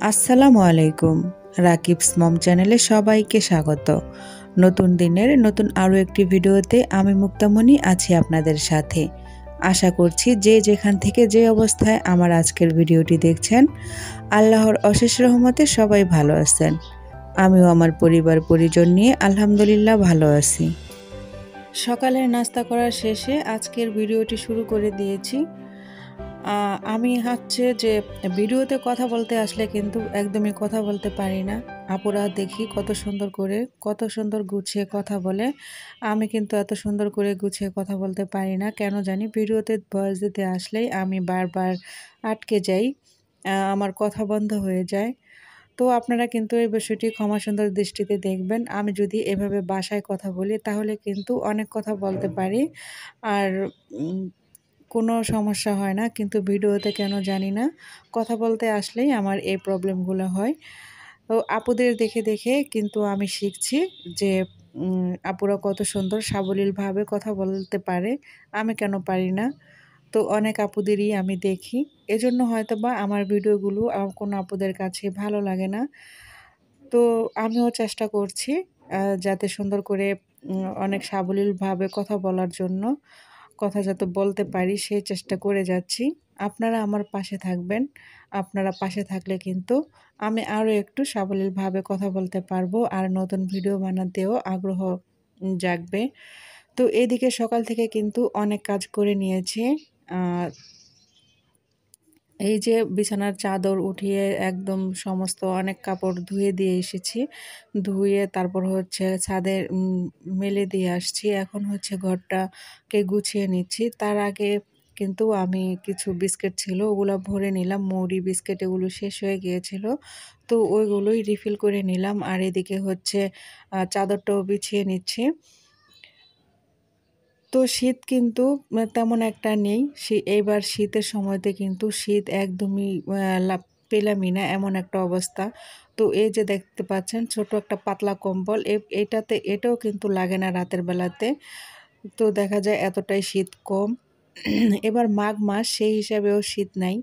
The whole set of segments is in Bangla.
আসসালামু আলাইকুম। রাকিবস মম চ্যানেলে সবাইকে স্বাগত। নতুন দিনের নতুন আরও একটি ভিডিওতে আমি মুক্তামণি আছি আপনাদের সাথে। আশা করছি যে যেখান থেকে যে অবস্থায় আমার আজকের ভিডিওটি দেখছেন, আল্লাহর অশেষ রহমতে সবাই ভালো আছেন। আমিও আমার পরিবার পরিজন নিয়ে আলহামদুলিল্লাহ ভালো আছি। সকালের নাস্তা করার শেষে আজকের ভিডিওটি শুরু করে দিয়েছি। আমি হচ্ছে যে ভিডিওতে কথা বলতে আসলে কিন্তু একদমই কথা বলতে পারি না। আপুরা দেখি কত সুন্দর করে, কত সুন্দর গুছিয়ে কথা বলে। আমি কিন্তু এত সুন্দর করে গুছিয়ে কথা বলতে পারি না। কেন জানি ভিডিওতে ভয়েস দিতে আসলেই আমি বারবার আটকে যাই। আমার কথা বন্ধ হয়ে যায়। তো আপনারা কিন্তু এই বিষয়টি ক্ষমা সুন্দর দৃষ্টিতে দেখবেন। আমি যদি এভাবে বাসায় কথা বলি তাহলে কিন্তু অনেক কথা বলতে পারি। আর কোনো সমস্যা হয় না, কিন্তু ভিডিওতে কেন জানি না কথা বলতে আসলেই আমার এই প্রবলেমগুলো হয়। তো আপুদের দেখে দেখে কিন্তু আমি শিখছি যে আপুরা কত সুন্দর সাবলীলভাবে কথা বলতে পারে, আমি কেন পারি না। তো অনেক আপুদেরই আমি দেখি, এজন্য হয়তোবা আমার ভিডিওগুলো কোনো আপুদের কাছে ভালো লাগে না। তো আমিও চেষ্টা করছি যাতে সুন্দর করে অনেক সাবলীলভাবে কথা বলার জন্য, কথা যাতে বলতে পারি সেই চেষ্টা করে যাচ্ছি। আপনারা আমার পাশে থাকবেন। আপনারা পাশে থাকলে কিন্তু আমি আরও একটু সাবলীলভাবে কথা বলতে পারবো আর নতুন ভিডিও বানাতেও আগ্রহ জাগবে। তো এদিকে সকাল থেকে কিন্তু অনেক কাজ করে নিয়েছি। আ এই যে বিছানার চাদর উঠিয়ে একদম সমস্ত অনেক কাপড় ধুয়ে দিয়ে এসেছি। ধুয়ে তারপর হচ্ছে ছাদে মেলে দিয়ে আসছি। এখন হচ্ছে ঘরটাকে গুছিয়ে নিচ্ছি। তার আগে কিন্তু আমি কিছু বিস্কিট ছিল ওগুলা ভরে নিলাম। মুড়ি বিস্কিট এগুলো শেষ হয়ে গিয়েছিল। তো ওইগুলোই রিফিল করে নিলাম। আর এদিকে হচ্ছে চাদরটাও বিছিয়ে নিচ্ছি। তো শীত কিন্তু তেমন একটা নেই। এইবার শীতের সময়তে কিন্তু শীত একদমই পেলামই না, এমন একটা অবস্থা। তো এই যে দেখতে পাচ্ছেন ছোট একটা পাতলা কম্বল, এটাও কিন্তু লাগে না রাতের বেলাতে। তো দেখা যায় এতটাই শীত কম। এবার মাঘ মাস সেই হিসাবেও শীত নাই।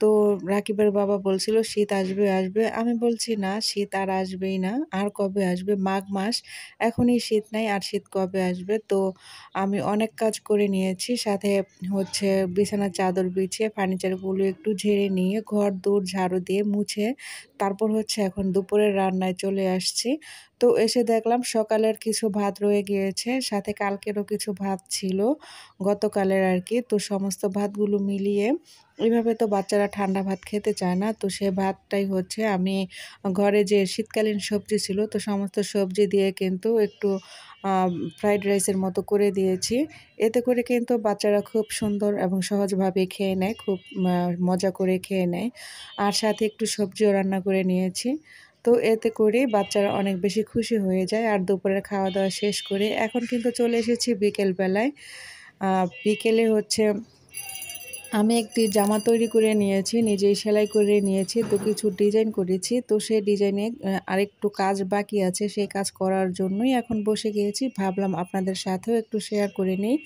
তো রাকিবের বাবা বলছিল শীত আসবে আসবে। আমি বলছি না, শীত আর আসবেই না। আর কবে আসবে? মাঘ মাস। এখনই শীত নাই, আর শীত কবে আসবে? তো আমি অনেক কাজ করে নিয়েছি। সাথে হচ্ছে বিছানার চাদর বিছিয়ে ফার্নিচারগুলো একটু ঝেড়ে নিয়ে ঘর-দোর ঝাড়ু দিয়ে মুছে তারপর হচ্ছে এখন দুপুরের রান্নায় চলে আসছি। তো এসে দেখলাম সকালের কিছু ভাত রয়ে গিয়েছে। সাথে কালকেরও কিছু ভাত ছিল, গতকালের আরকি। তো সমস্ত ভাতগুলো মিলিয়ে, এভাবে তো বাচ্চারা ঠান্ডা ভাত খেতে চায় না। তো সে ভাতটাই হচ্ছে আমি ঘরে যে শীতকালীন সবজি ছিল, তো সমস্ত সবজি দিয়ে কিন্তু একটু আ ফ্রাইড রাইসের মতো করে দিয়েছি। এতে করে কিন্তু বাচ্চারা খুব সুন্দর এবং সহজভাবে খেয়ে নেয়, খুব মজা করে খেয়ে নেয়। আর সাথে একটু সবজিও রান্না করে নিয়েছি। তো এতে করে বাচ্চারা অনেক বেশি খুশি হয়ে যায়। আর দুপুরের খাওয়া-দাওয়া শেষ করে এখন কিন্তু চলে এসেছি বিকেল বেলায়। বিকেলে হচ্ছে আমি একটি জামা তৈরি করে নিয়েছি, নিজেই সেলাই করে নিয়েছি। তো কিছু ডিজাইন করেছি। তো সেই ডিজাইনে আরেকটু কাজ বাকি আছে। সেই কাজ করার জন্যই এখন বসে গিয়েছি। ভাবলাম আপনাদের সাথেও একটু শেয়ার করে নেই।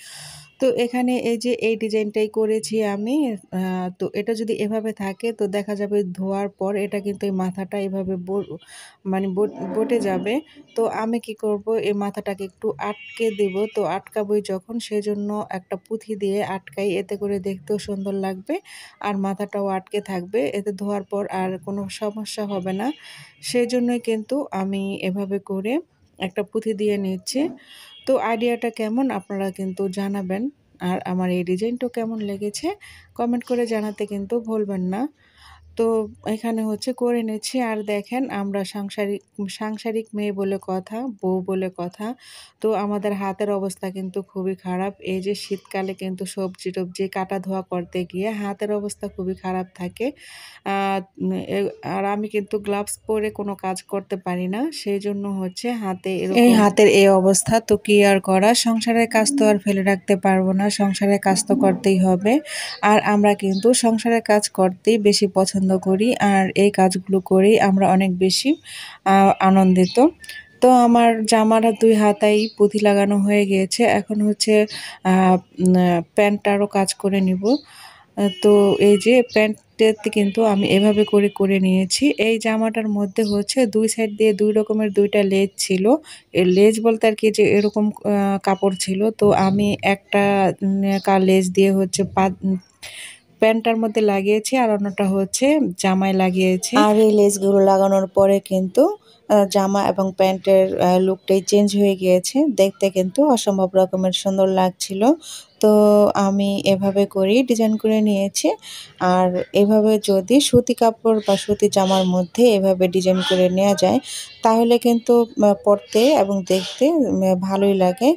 তো এখানে এই যে এই ডিজাইনটাই করেছি আমি। আ তো এটা যদি এভাবে থাকে তো দেখা যাবে ধোয়ার পর এটা কিন্তু এই মাথাটা এভাবে মানে বটে যাবে। তো আমি কি করব, এই মাথাটাকে একটু আটকে দেব। তো আটকাবোই যখন, সেজন্য একটা পুঁথি দিয়ে আটকাই। এতে করে দেখতেও সুন্দর লাগবে আর মাথাটাও আটকে থাকবে। এতে ধোয়ার পর আর কোনো সমস্যা হবে না। সেজন্যই কিন্তু আমি এভাবে করে একটা পুঁথি দিয়ে নিচ্ছি। তো আইডিয়াটা কেমন আপনারা কিন্তু জানাবেন। আর আমার এই ডিজাইনটাও কেমন লেগেছে কমেন্ট করে জানাতে কিন্তু ভুলবেন না। তো এখানে হচ্ছে করে নিচ্ছি। আর দেখেন আমরা সাংসারিক মেয়ে বলে কথা, বউ বলে কথা। তো আমাদের হাতের অবস্থা কিন্তু খুবই খারাপ। এই যে শীতকালে কিন্তু সবজি-টবজি কাটা ধোয়া করতে গিয়ে হাতের অবস্থা খুবই খারাপ থাকে। আ এ আর আমি কিন্তু গ্লাভস পরে কোনো কাজ করতে পারি না। সেইজন্য হচ্ছে এই হাতের এই অবস্থা। তো কি আর করা? সংসারের কাজ তো আর ফেলে রাখতে পারব না। সংসারের কাজ তো করতেই হবে। আর আমরা কিন্তু সংসারের কাজ করতেই বেশি পছন্দ করি। আর এই কাজগুলো করেই আমরা অনেক বেশি আ আনন্দিত। তো আমার জামার ২ হাতায় পুঁথি লাগানো হয়ে গিয়েছে। এখন হচ্ছে আ প্যান্টটারও কাজ করে নিব। তো এই যে প্যান্টটাতে কিন্তু আমি এভাবে করে করে নিয়েছি। এই জামাটার মধ্যে হচ্ছে ২ সাইড দিয়ে ২ রকমের ২ টা লেজ ছিল। এই লেজ বলতে আর কি যে এরকম কাপড় ছিল। তো আমি একটা লেজ দিয়ে হচ্ছে প্যান্টটার মধ্যে লাগিয়েছি আর অন্যটা হচ্ছে জামায় লাগিয়েছি। আর এই লেসগুলো লাগানোর পরে কিন্তু জামা এবং প্যান্টের লুকটাই চেঞ্জ হয়ে গিয়েছে। দেখতে কিন্তু অসম্ভব রকমের সুন্দর লাগছিল। তো আমি এভাবে করেই ডিজাইন করে নিয়েছি। আর এভাবে যদি সুতি কাপড় বা সুতি জামার মধ্যে এভাবে ডিজাইন করে নেওয়া যায় তাহলে কিন্তু পরতে এবং দেখতে ভালোই লাগে।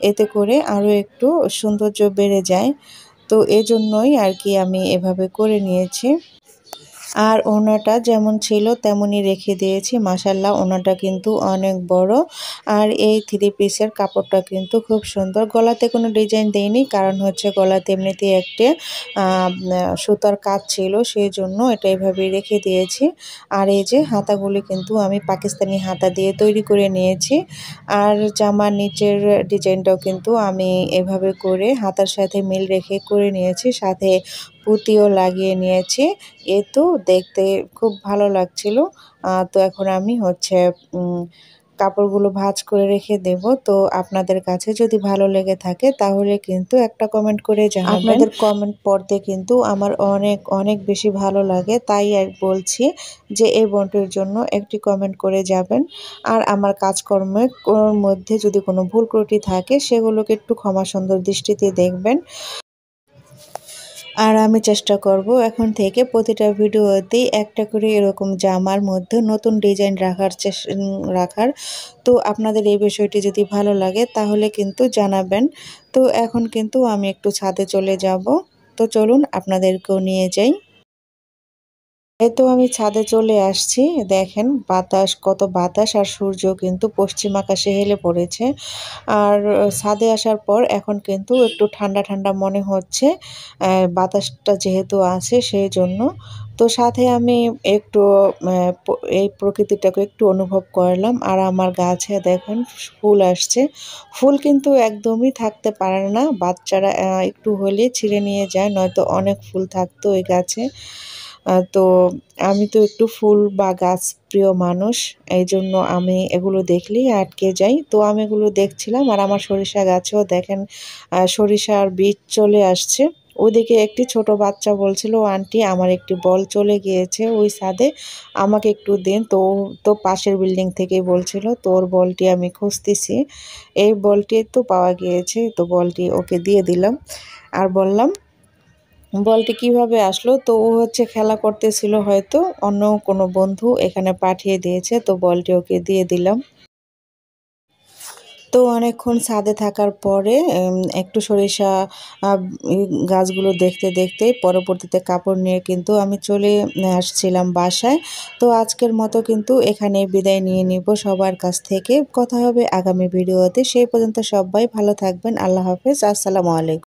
এতে করে আরও একটু সৌন্দর্য বেড়ে যায়। তো এজন্যই আর কি আমি এভাবে করে নিয়েছি। আর ওড়নাটা যেমন ছিল তেমনই রেখে দিয়েছি। মাশাআল্লাহ ওড়নাটা কিন্তু অনেক বড়। আর এই 3 পিসের কাপড়টা কিন্তু খুব সুন্দর। গলাতে কোনো ডিজাইন দেইনি, কারণ হচ্ছে গলাতে এমনিতেই একটা আ সুতার কাজ ছিল, সেজন্য এটা এভাবেই রেখে দিয়েছি। আর এই যে হাতাগুলি কিন্তু আমি পাকিস্তানি হাতা দিয়ে তৈরি করে নিয়েছি। আর জামার নিচের ডিজাইনটাও কিন্তু আমি এভাবে করে হাতার সাথে মিল রেখে করে নিয়েছি। সাথে পুঁতিও লাগিয়ে নিয়েছি। এ তো দেখতে খুব ভালো লাগছিল। তো এখন আমি হচ্ছে কাপড়গুলো ভাঁজ করে রেখে দেব। তো আপনাদের কাছে যদি ভালো লেগে থাকে তাহলে কিন্তু একটা কমেন্ট করে জানাবেন। আপনাদের কমেন্ট পড়তে কিন্তু আমার অনেক, অনেক বেশি ভালো লাগে। তাই আর বলছি যে এই বোনটির জন্য একটি কমেন্ট করে যাবেন। আর আমার কাজকর্মের মধ্যে যদি কোনো ভুল ত্রুটি থাকে সেগুলোকে একটু ক্ষমা সুন্দর দৃষ্টিতে দেখবেন। আর আমি চেষ্টা করব এখন থেকে প্রতিটা ভিডিওতেই একটা করে এরকম জামার মধ্যে নতুন ডিজাইন রাখার। তো আপনাদের এই বিষয়টি যদি ভালো লাগে তাহলে কিন্তু জানাবেন। তো এখন কিন্তু আমি একটু ছাদে চলে যাব। তো চলুন আপনাদেরকেও নিয়ে যাই। এই তো আমি ছাদে চলে আসছি। দেখেন কত বাতাস আর সূর্য কিন্তু পশ্চিম আকাশে হেলে পড়েছে। আর ছাদে আসার পর এখন কিন্তু একটু ঠান্ডা, ঠান্ডা মনে হচ্ছে। বাতাসটা যেহেতু আছে সেজন্য। তো সাথে আমি একটু এই প্রকৃতিটাকে একটু অনুভব করলাম। আর আমার গাছে দেখেন ফুল আসছে। ফুল কিন্তু একদমই থাকতে পারে না। বাচ্চারা একটু হলেই ছিঁড়ে নিয়ে যায়, নয়তো অনেক ফুল থাকতো ওই গাছে। তো আমি তো একটু ফুল বা গাছ প্রিয় মানুষ। এইজন্য আমি এগুলো দেখলেই আটকে যাই। তো আমি এগুলো দেখছিলাম আর আমার সরিষা গাছেও দেখেন সরিষার বীজ চলে আসছে। ওদিকে একটি ছোট বাচ্চা বলছিল, আন্টি আমার একটি বল চলে গিয়েছে ওই ছাদে, আমাকে একটু দিন। তো পাশের বিল্ডিং থেকেই বলছিল, তোর বলটি আমি খুঁজতেছি। এই বলটি তো পাওয়া গিয়েছে, তো বলটি ওকে দিয়ে দিলাম। আর বললাম বলটি কিভাবে আসলো, তো ও হচ্ছে খেলা করতেছিল, হয়তো অন্য কোনো বন্ধু এখানে পাঠিয়ে দিয়েছে, তো বলটি ওকে দিয়ে দিলাম। তো অনেকক্ষণ ছাদে থাকার পরে একটু সরিষা গাছগুলো দেখতে দেখতে পরবর্তীতে কাপড় নিয়ে কিন্তু আমি চলে আসছিলাম বাসায়। তো আজকের মতো কিন্তু এখানে বিদায় নিয়ে নিব সবার কাছ থেকে। কথা হবে আগামী ভিডিওতে। সেই পর্যন্ত সবাই ভালো থাকবেন। আল্লাহ হাফেজ। আসসালামু আলাইকুম।